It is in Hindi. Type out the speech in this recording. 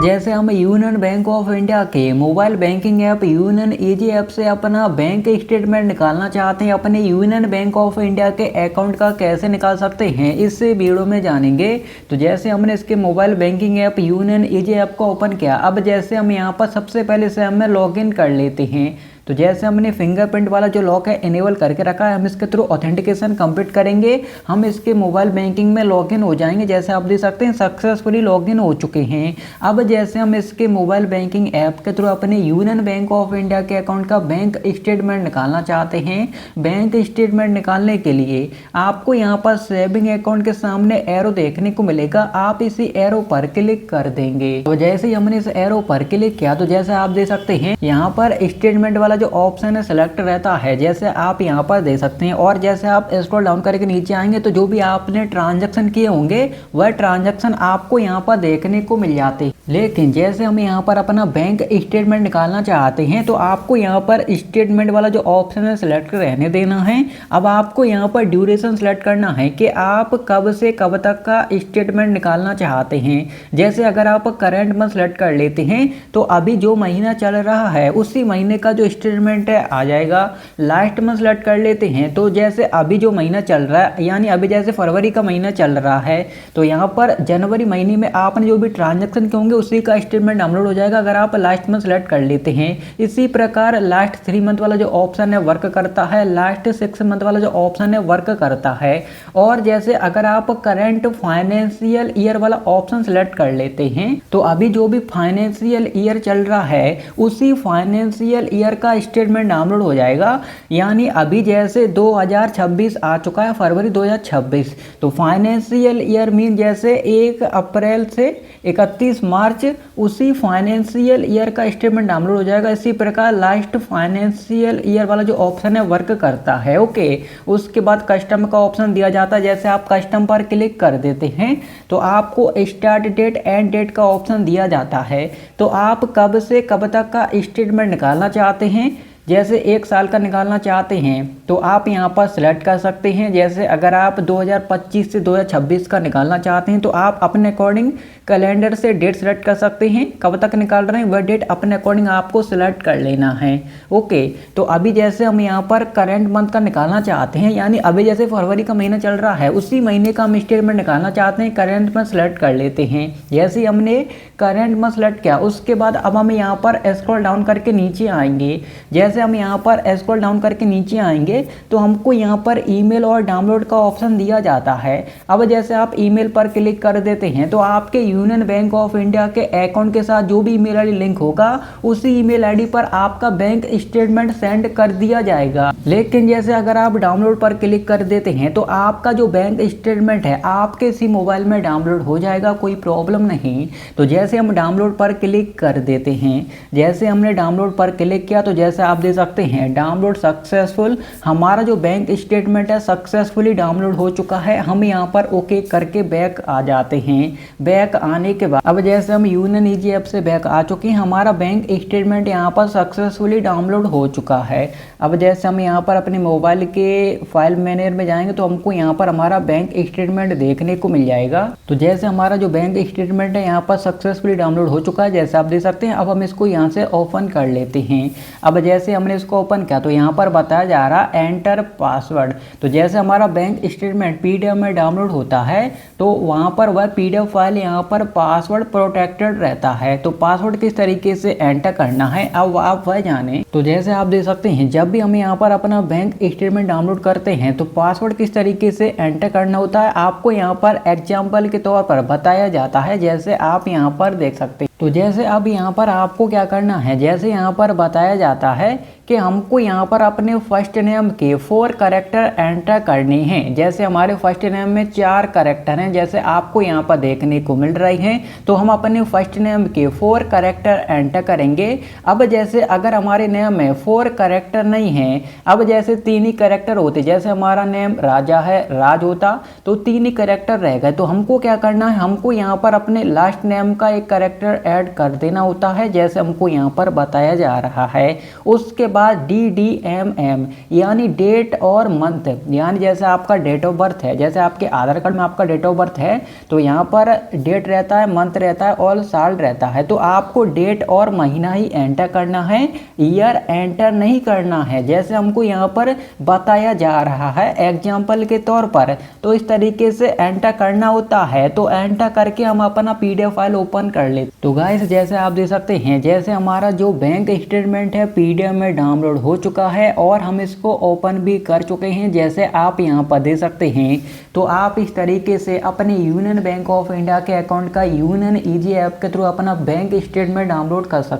जैसे हम यूनियन बैंक ऑफ इंडिया के mobile banking app union easy app से अपना बैंक स्टेटमेंट निकालना चाहते हैं, अपने यूनियन बैंक ऑफ इंडिया के अकाउंट का कैसे निकाल सकते हैं इस वीडियो में जानेंगे। तो जैसे हमने इसके mobile banking app union easy app को ओपन किया, अब जैसे हम यहाँ पर सबसे पहले से हमें लॉगिन कर लेते हैं। तो जैसे हमने फिंगरप्रिंट वाला जो लॉक है इनेबल करके रखा है, हम इसके थ्रू ऑथेंटिकेशन कंप्लीट करेंगे। हम इसके मोबाइल बैंकिंग में लॉगिन हो जाएंगे। जैसे आप देख सकते हैं सक्सेसफुली लॉगिन हो चुके हैं। अब जैसे हम इसके मोबाइल बैंकिंग ऐप के थ्रू अपने यूनियन बैंक ऑफ इंडिया के अकाउंट का बैंक स्टेटमेंट निकालना चाहते हैं। बैंक स्टेटमेंट निकालने के लिए आपको यहाँ पर सेविंग अकाउंट के सामने एरो देखने को मिलेगा, आप इसी एरो पर क्लिक कर देंगे। तो जैसे ही हमने इस एरो पर क्लिक किया तो जैसे आप देख सकते हैं यहाँ पर स्टेटमेंट वाला जो ऑप्शन है सेलेक्ट रहता है, जैसे आप यहाँ पर देख सकते हैं। और जैसे आप स्क्रॉल डाउन करके नीचे आएंगे तो जो भी आपने ट्रांजैक्शन किए होंगे वह ट्रांजैक्शन आपको यहाँ पर देखने को मिल जाते हैं। लेकिन जैसे हम यहाँ पर अपना बैंक स्टेटमेंट निकालना चाहते हैं तो आपको यहाँ पर स्टेटमेंट वाला जो ऑप्शन है सिलेक्ट रहने देना है। अब आपको यहाँ पर ड्यूरेशन सेलेक्ट करना है कि आप कब से कब तक का स्टेटमेंट निकालना चाहते हैं। जैसे अगर आप करंट मंथ सेलेक्ट कर लेते हैं तो अभी जो महीना चल रहा है उसी महीने का जो स्टेटमेंट है आ जाएगा। लास्ट मंथ सेलेक्ट कर लेते हैं तो जैसे अभी जो महीना चल रहा है, यानी अभी जैसे फरवरी का महीना चल रहा है तो यहाँ पर जनवरी महीने में आपने जो भी ट्रांजैक्शन किए होंगे उसी का स्टेटमेंट डाउनलोड हो जाएगा अगर आप लास्ट मंथ सेलेक्ट कर लेते हैं। इसी प्रकार लास्ट 3 मंथ वाला जो ऑप्शन है वर्क करता है, लास्ट 6 मंथ वाला जो ऑप्शन है वर्क करता है। और जैसे अगर आप करंट फाइनेंशियल ईयर वाला ऑप्शन सेलेक्ट कर लेते हैं तो अभी जो भी फाइनेंशियल ईयर चल रहा है उसी फाइनेंशियल ईयर का स्टेटमेंट डाउनलोड हो जाएगा। यानी अभी जैसे 2026 आ चुका है, फरवरी 2026, तो फाइनेंशियल ईयर मीन जैसे 1 अप्रैल से 31 मार्च उसी फाइनेंशियल ईयर का स्टेटमेंट डाउनलोड हो जाएगा। इसी प्रकार लास्ट फाइनेंशियल ईयर वाला जो ऑप्शन है वर्क करता है। ओके, उसके बाद कस्टम का ऑप्शन दिया जाता है। जैसे आप कस्टम पर क्लिक कर देते हैं तो आपको स्टार्ट डेट एंड डेट का ऑप्शन दिया जाता है। तो आप कब से कब तक का स्टेटमेंट निकालना चाहते हैं, जैसे 1 साल का निकालना चाहते हैं तो आप यहाँ पर सिलेक्ट कर सकते हैं। जैसे अगर आप 2025 से 2026 का निकालना चाहते हैं तो आप अपने अकॉर्डिंग कैलेंडर से डेट सेलेक्ट कर सकते हैं। कब तक निकाल रहे हैं वह डेट अपने अकॉर्डिंग आपको सिलेक्ट कर लेना है। ओके, तो अभी जैसे हम यहाँ पर करंट मंथ का निकालना चाहते हैं, यानी अभी जैसे फरवरी का महीना चल रहा है उसी महीने का हम स्टेटमेंट निकालना चाहते हैं, करंट मंथ सेलेक्ट कर लेते हैं। जैसे हमने करंट मंथ सेलेक्ट किया उसके बाद अब हम यहाँ पर स्क्रॉल डाउन करके नीचे आएंगे। जैसे हम यहाँ पर स्क्रॉल डाउन करके नीचे आएंगे तो हमको यहाँ पर ईमेल और डाउनलोड का ऑप्शन दिया जाता है। अब जैसे आप ईमेल पर क्लिक कर देते हैं तो आपके यूनियन बैंक ऑफ इंडिया के अकाउंट के साथ जो भी ईमेल आईडी लिंक होगा उसी ईमेल आईडी पर आपका बैंक स्टेटमेंट सेंड कर दिया जाएगा। लेकिन जैसे अगर आप डाउनलोड पर क्लिक कर देते हैं तो आपका जो बैंक स्टेटमेंट है आपके इसी मोबाइल में डाउनलोड हो जाएगा, कोई प्रॉब्लम नहीं। तो जैसे हम डाउनलोड पर क्लिक कर देते हैं, जैसे हमने डाउनलोड पर क्लिक किया तो जैसे आप देख सकते हैं डाउनलोड सक्सेसफुल, हमारा जो बैंक स्टेटमेंट है सक्सेसफुली डाउनलोड हो चुका है। हम यहाँ पर ओके करके बैक आ जाते हैं। बैक आने के बाद अब जैसे हम यूनियन ईजी ऐप से बैक आ चुके हैं, हमारा बैंक स्टेटमेंट यहाँ पर सक्सेसफुली डाउनलोड हो चुका है। अब जैसे हम यहाँ पर अपने मोबाइल के फाइल मैनेजर में जाएंगे तो हमको यहाँ पर हमारा बैंक स्टेटमेंट देखने को मिल जाएगा। तो जैसे हमारा जो बैंक स्टेटमेंट है यहाँ पर सक्सेसफुली डाउनलोड हो चुका है, जैसे आप देख सकते हैं। अब हम इसको यहाँ से ओपन कर लेते हैं। अब जैसे हमने इसको ओपन किया तो यहाँ पर बताया जा रहा एंटर पासवर्ड। तो जैसे हमारा बैंक स्टेटमेंट पीडीएफ में डाउनलोड होता है तो वहाँ पर वह पीडीएफ फाइल यहाँ पर पासवर्ड प्रोटेक्टेड रहता है। तो पासवर्ड किस तरीके से एंटर करना है अब आप वह जाने। तो जैसे आप देख सकते हैं जब भी हम यहाँ पर अपना बैंक स्टेटमेंट डाउनलोड करते हैं तो पासवर्ड किस तरीके से एंटर करना होता है आपको यहाँ पर एग्जाम्पल के तौर पर बताया जाता है, जैसे आप यहाँ पर देख सकते हैं। तो जैसे अब यहाँ पर आपको क्या करना है, जैसे यहाँ पर बताया जाता है कि हमको यहाँ पर अपने फर्स्ट नेम के 4 कैरेक्टर एंटर करने हैं। जैसे हमारे फर्स्ट नेम में 4 कैरेक्टर हैं, जैसे आपको यहाँ पर देखने को मिल रही हैं। तो हम अपने फर्स्ट नेम के 4 कैरेक्टर एंटर करेंगे। अब जैसे अगर हमारे नेम में 4 कैरेक्टर नहीं हैं, अब जैसे 3 ही कैरेक्टर होते, जैसे हमारा नेम राजा है, राज होता तो 3 ही कैरेक्टर रह गए। तो हमको क्या करना है, हमको यहाँ पर अपने लास्ट नेम का एक कैरेक्टर ऐड कर देना होता है, जैसे हमको यहाँ पर बताया जा रहा है। उसके बाद बाद DDMM यानी डेट और मंथ, यानी जैसे आपका डेट ऑफ बर्थ है, जैसे आपके आधार कार्ड में आपका डेट ऑफ बर्थ है तो यहाँ पर डेट रहता है, मंथ रहता है और साल रहता है। तो आपको डेट और महीना ही एंटर करना है, ईयर एंटर नहीं करना है, जैसे हमको यहाँ पर बताया जा रहा है एग्जाम्पल के तौर पर। तो इस तरीके से एंटर करना होता है। तो एंटर करके हम अपना PDF फाइल ओपन कर ले। तो गाइस जैसे आप देख सकते हैं, जैसे हमारा जो बैंक स्टेटमेंट है PDF में डाउनलोड हो चुका है और हम इसको ओपन भी कर चुके हैं, जैसे आप यहाँ पर देख सकते हैं। तो आप इस तरीके से अपने यूनियन बैंक ऑफ इंडिया के अकाउंट का यूनियन ईजी ऐप के थ्रू अपना बैंक स्टेटमेंट डाउनलोड कर सकते हैं।